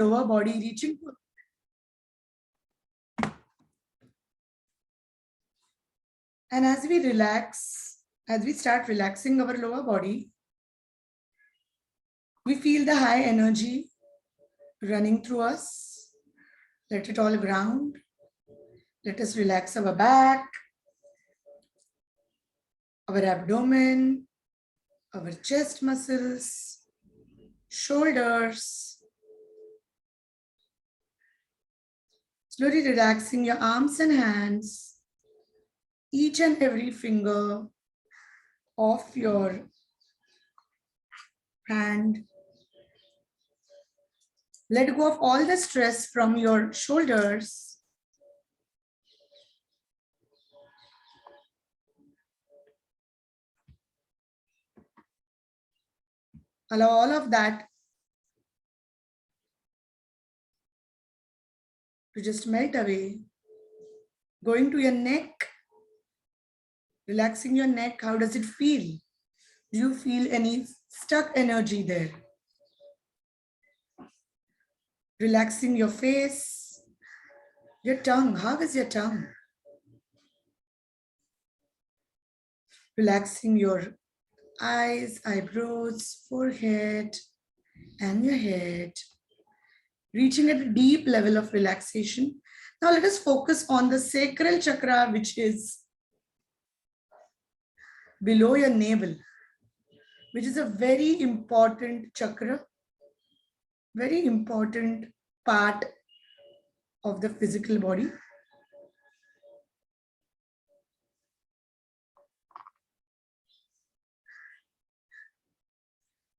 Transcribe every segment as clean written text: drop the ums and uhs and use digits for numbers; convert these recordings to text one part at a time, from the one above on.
lower body reaching. And as we relax, as we start relaxing our lower body, we feel the high energy running through us. Let it all ground. Let us relax our back, our abdomen, our chest muscles, shoulders. Slowly relaxing your arms and hands, each and every finger of your hand. Let go of all the stress from your shoulders. Allow all of that to just melt away. Going to your neck, relaxing your neck. How does it feel? Do you feel any stuck energy there? Relaxing your face, your tongue. How is your tongue? Relaxing your eyes, eyebrows, forehead, and your head. Reaching at a deep level of relaxation. Now let us focus on the sacral chakra, which is below your navel, which is a very important chakra, very important part of the physical body.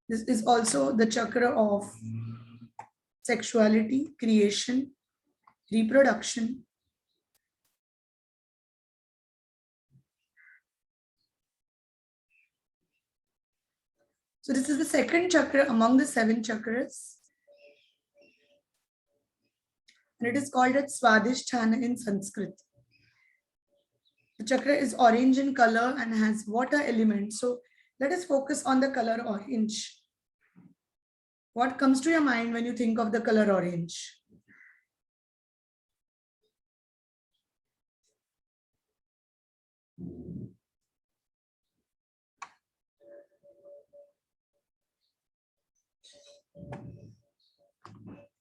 This is also the chakra of sexuality, creation, reproduction. So this is the second chakra among the 7 chakras. And it is called as Swadhisthana in Sanskrit. The chakra is orange in color and has water element. So let us focus on the color orange. What comes to your mind when you think of the color orange?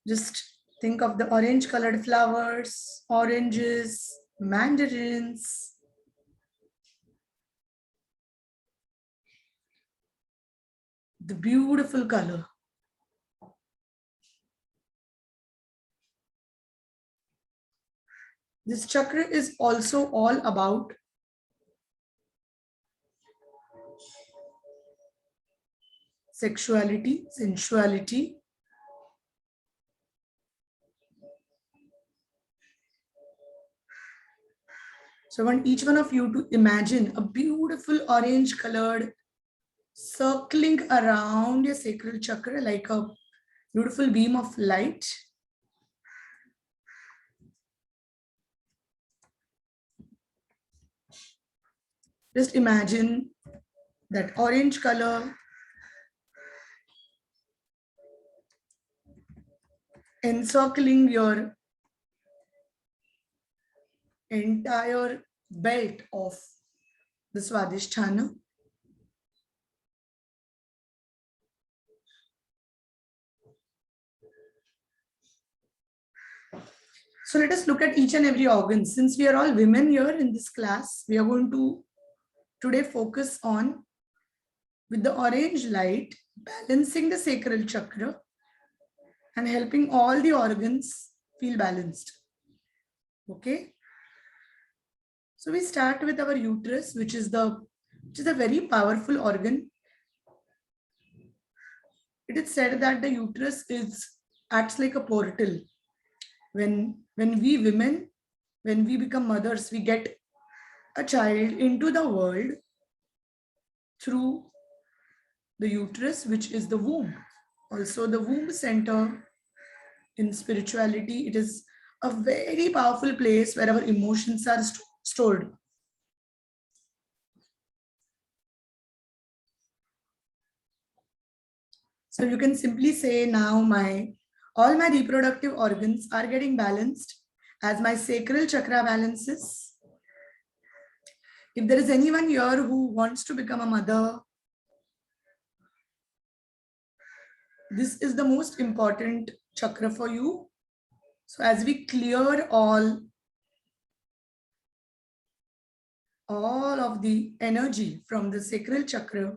Just think of the orange colored flowers, oranges, mandarins. The beautiful color. This chakra is also all about sexuality, sensuality. So I want each one of you to imagine a beautiful orange colored circling around your sacral chakra like a beautiful beam of light. Just imagine that orange color encircling your entire belt of the Swadhisthana. So let us look at each and every organ. Since we are all women here in this class, we are going to today focus on, with the orange light, balancing the sacral chakra and helping all the organs feel balanced. Okay. So we start with our uterus, which is a very powerful organ. It is said that the uterus acts like a portal. When we women, when we become mothers, we get a child into the world through the uterus, which is the womb. Also, the womb center in spirituality, it is a very powerful place where our emotions are stored. So you can simply say, now my All my reproductive organs are getting balanced as my sacral chakra balances. If there is anyone here who wants to become a mother, this is the most important chakra for you. So as we clear all of the energy from the sacral chakra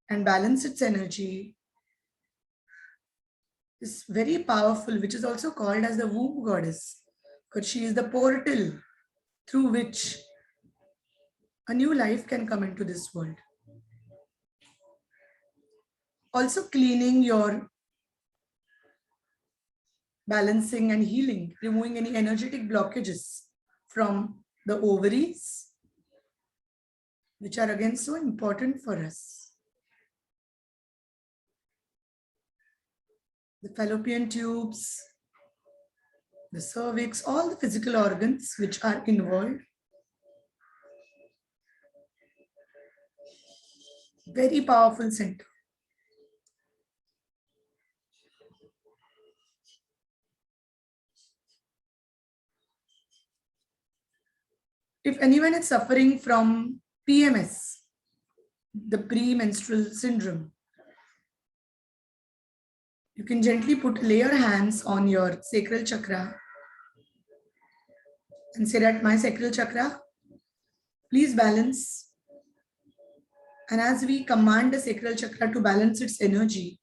and balance its energy, is very powerful, which is also called as the womb goddess, because she is the portal through which a new life can come into this world. Also cleaning your balancing and healing, removing any energetic blockages from the ovaries, which are again so important for us. The fallopian tubes, the cervix, all the physical organs which are involved. Very powerful center. If anyone is suffering from PMS, the premenstrual syndrome, you can gently lay your hands on your sacral chakra and say that my sacral chakra, please balance. And as we command the sacral chakra to balance its energy,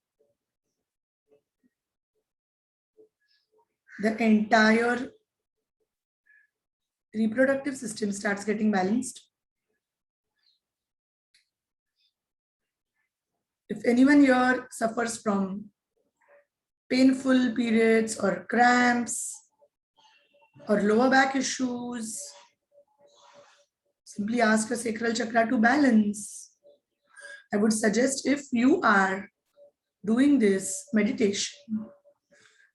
the entire reproductive system starts getting balanced. If anyone here suffers from painful periods or cramps or lower back issues, simply ask your sacral chakra to balance. I would suggest, if you are doing this meditation,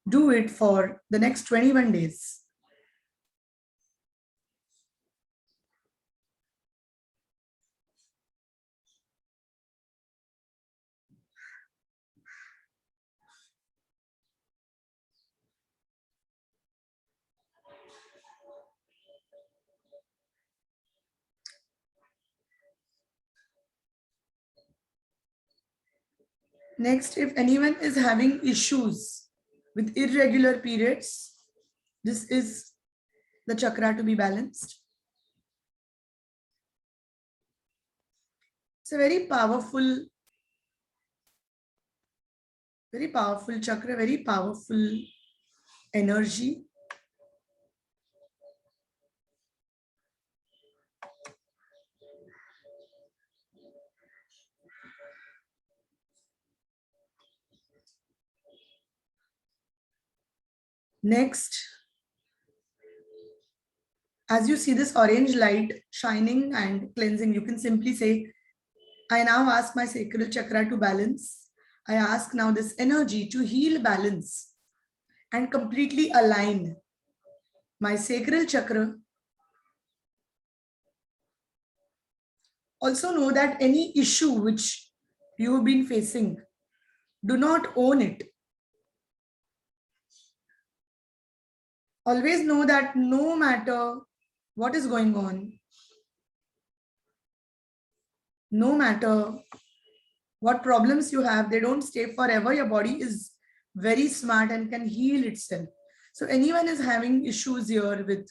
do it for the next 21 days. Next, if anyone is having issues with irregular periods, this is the chakra to be balanced. It's a very powerful chakra, very powerful energy. Next, as you see this orange light shining and cleansing, you can simply say, I now ask my sacral chakra to balance. I ask now this energy to heal, balance, and completely align my sacral chakra. Also know that any issue which you have been facing, do not own it. Always know that no matter what is going on, no matter what problems you have, they don't stay forever. Your body is very smart and can heal itself. So anyone is having issues here with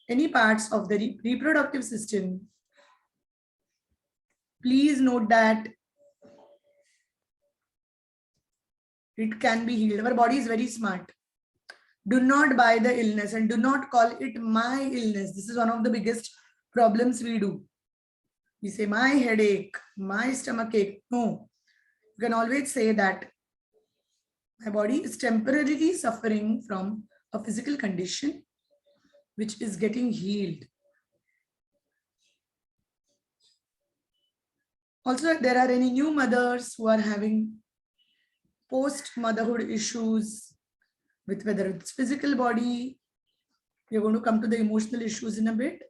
any parts of the reproductive system, please note that it can be healed. Our body is very smart. Do not buy the illness and do not call it my illness. This is one of the biggest problems we do. We say my headache, my stomach ache. No, you can always say that my body is temporarily suffering from a physical condition which is getting healed. Also, if there are any new mothers who are having post-motherhood issues with whether it's physical body, we're going to come to the emotional issues in a bit.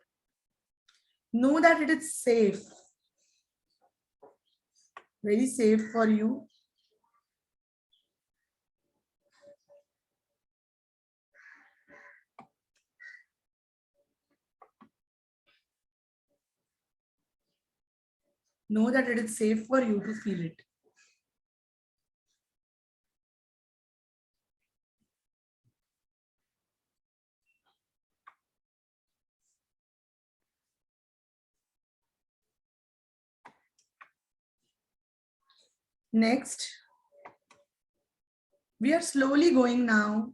Know that it is safe, very safe for you Know that it is safe for you to feel it. Next, we are slowly going now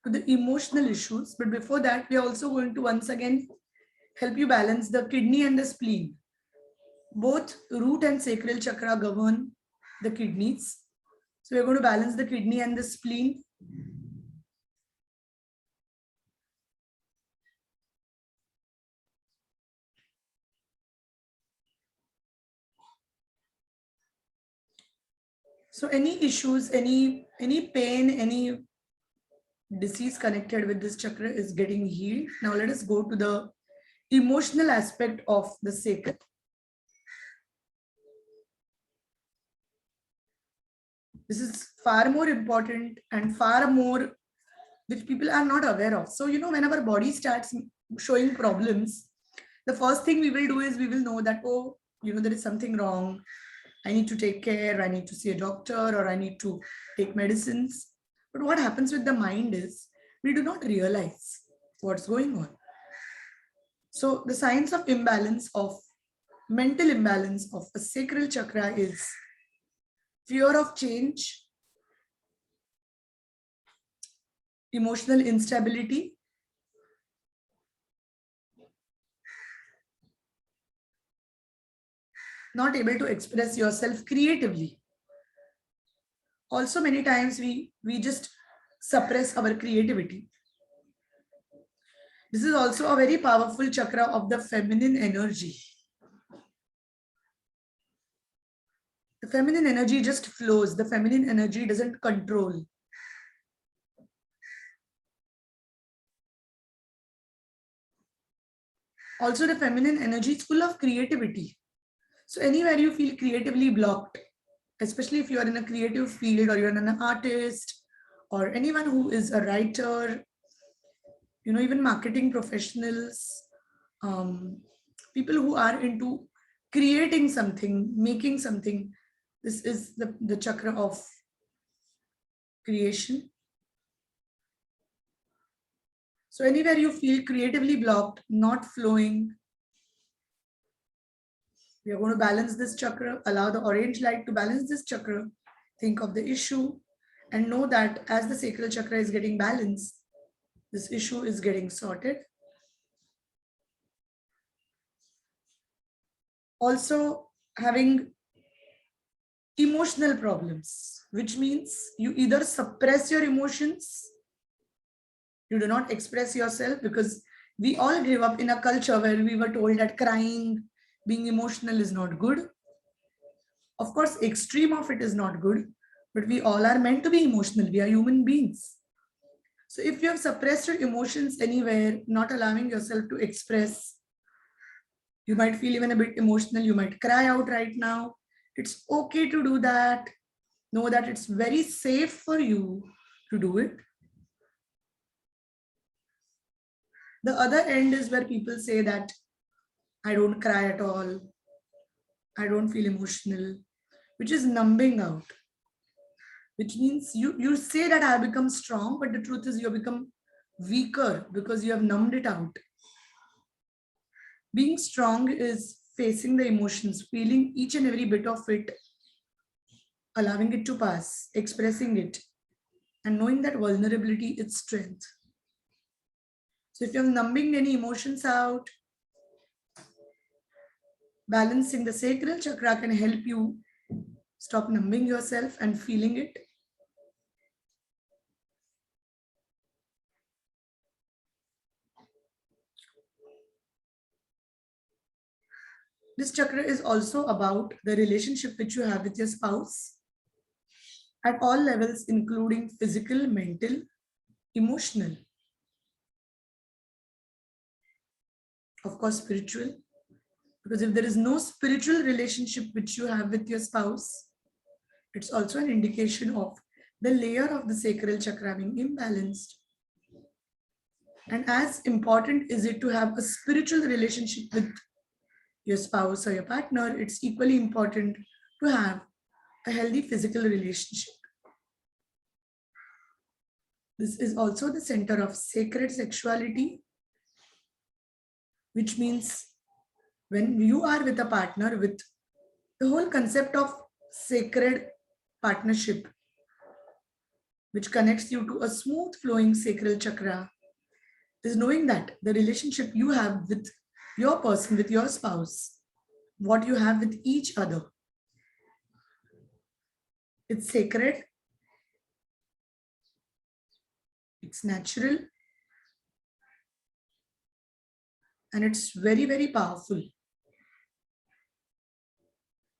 to the emotional issues, but before that, we are also going to once again help you balance the kidney and the spleen. Both root and sacral chakra govern the kidneys. So we're going to balance the kidney and the spleen. So any issues, any pain, any disease connected with this chakra is getting healed. Now let us go to the emotional aspect of the sacral. This is far more important and far more which people are not aware of. So, when our body starts showing problems, the first thing we will do is we will know that, oh, there is something wrong. I need to take care. I need to see a doctor, or I need to take medicines. But what happens with the mind is we do not realize what's going on. So the signs of imbalance, of mental imbalance of a sacral chakra is fear of change, emotional instability, not able to express yourself creatively. Also, many times we just suppress our creativity. This is also a very powerful chakra of the feminine energy. The feminine energy just flows. The feminine energy doesn't control. Also, the feminine energy is full of creativity. So anywhere you feel creatively blocked, especially if you are in a creative field, or you're an artist, or anyone who is a writer, even marketing professionals, people who are into creating something, making something, this is the chakra of creation. So anywhere you feel creatively blocked, not flowing, we are going to balance this chakra, allow the orange light to balance this chakra, think of the issue, and know that as the sacral chakra is getting balanced, this issue is getting sorted. Also, having emotional problems, which means you either suppress your emotions, you do not express yourself, because we all grew up in a culture where we were told that crying, being emotional is not good. Of course, extreme of it is not good, but we all are meant to be emotional. We are human beings. So if you have suppressed your emotions anywhere, not allowing yourself to express, you might feel even a bit emotional. You might cry out right now. It's okay to do that. Know that it's very safe for you to do it. The other end is where people say that I don't cry at all. I don't feel emotional, which is numbing out. Which means you say that I have become strong, but the truth is you have become weaker because you have numbed it out. Being strong is facing the emotions, feeling each and every bit of it, allowing it to pass, expressing it, and knowing that vulnerability is strength. So if you're numbing any emotions out, balancing the sacral chakra can help you stop numbing yourself and feeling it. This chakra is also about the relationship which you have with your spouse at all levels, including physical, mental, emotional, of course, spiritual. Because if there is no spiritual relationship which you have with your spouse, it's also an indication of the layer of the sacral chakra being imbalanced. And as important is it to have a spiritual relationship with your spouse or your partner, it's equally important to have a healthy physical relationship. This is also the center of sacred sexuality, which means when you are with a partner, with the whole concept of sacred partnership, which connects you to a smooth flowing sacral chakra, is knowing that the relationship you have with your person, with your spouse, what you have with each other, it's sacred, it's natural, and it's very, very powerful.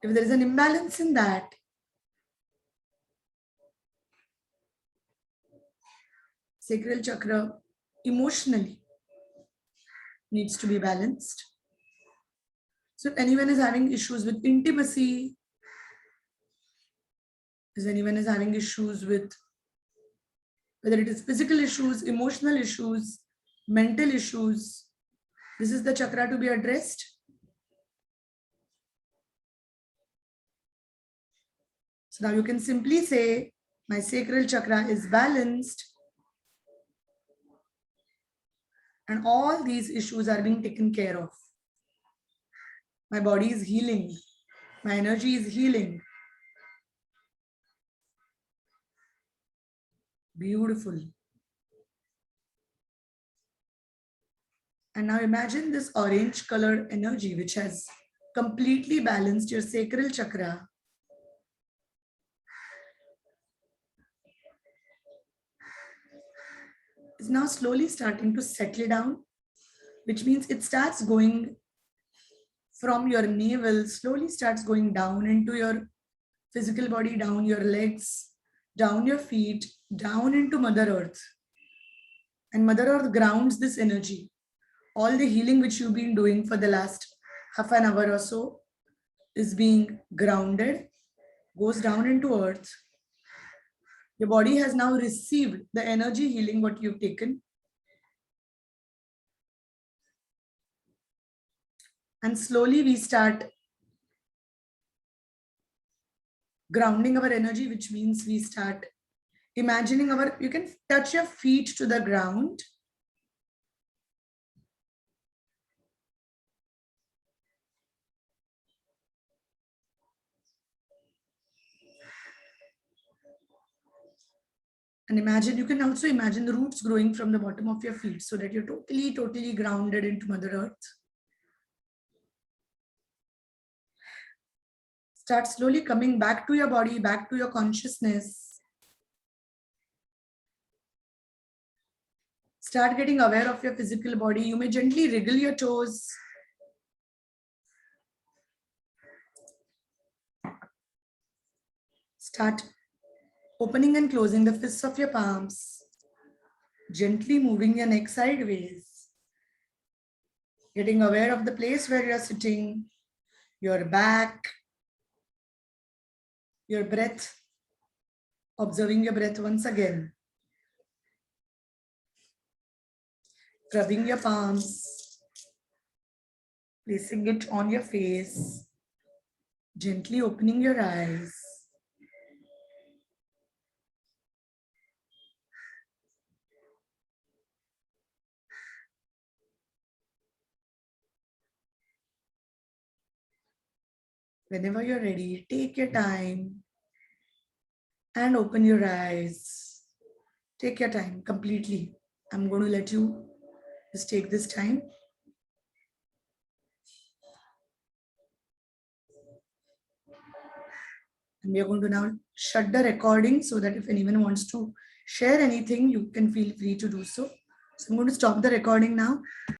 If there is an imbalance in that, sacral chakra emotionally needs to be balanced. So if anyone is having issues with intimacy, if anyone is having issues with whether it is physical issues, emotional issues, mental issues, this is the chakra to be addressed. So now you can simply say, my sacral chakra is balanced and all these issues are being taken care of. My body is healing. My energy is healing. Beautiful. And now imagine this orange colored energy which has completely balanced your sacral chakra. Is now slowly starting to settle down, which means it starts going from your navel, slowly starts going down into your physical body, down your legs, down your feet, down into Mother Earth. And Mother Earth grounds this energy. All the healing which you've been doing for the last half an hour or so is being grounded, goes down into earth. Your body has now received the energy healing what you've taken. And slowly we start grounding our energy, which means we start imagining you can touch your feet to the ground. And you can also imagine the roots growing from the bottom of your feet so that you're totally grounded into Mother Earth. Start slowly coming back to your body, back to your consciousness. Start getting aware of your physical body. You may gently wriggle your toes. Start opening and closing the fists of your palms. Gently moving your neck sideways. Getting aware of the place where you're sitting, your back, your breath. Observing your breath once again. Rubbing your palms. Placing it on your face. Gently opening your eyes. Whenever you're ready, take your time and open your eyes. Take your time completely. I'm going to let you just take this time. And we are going to now shut the recording so that if anyone wants to share anything, you can feel free to do so. So I'm going to stop the recording now.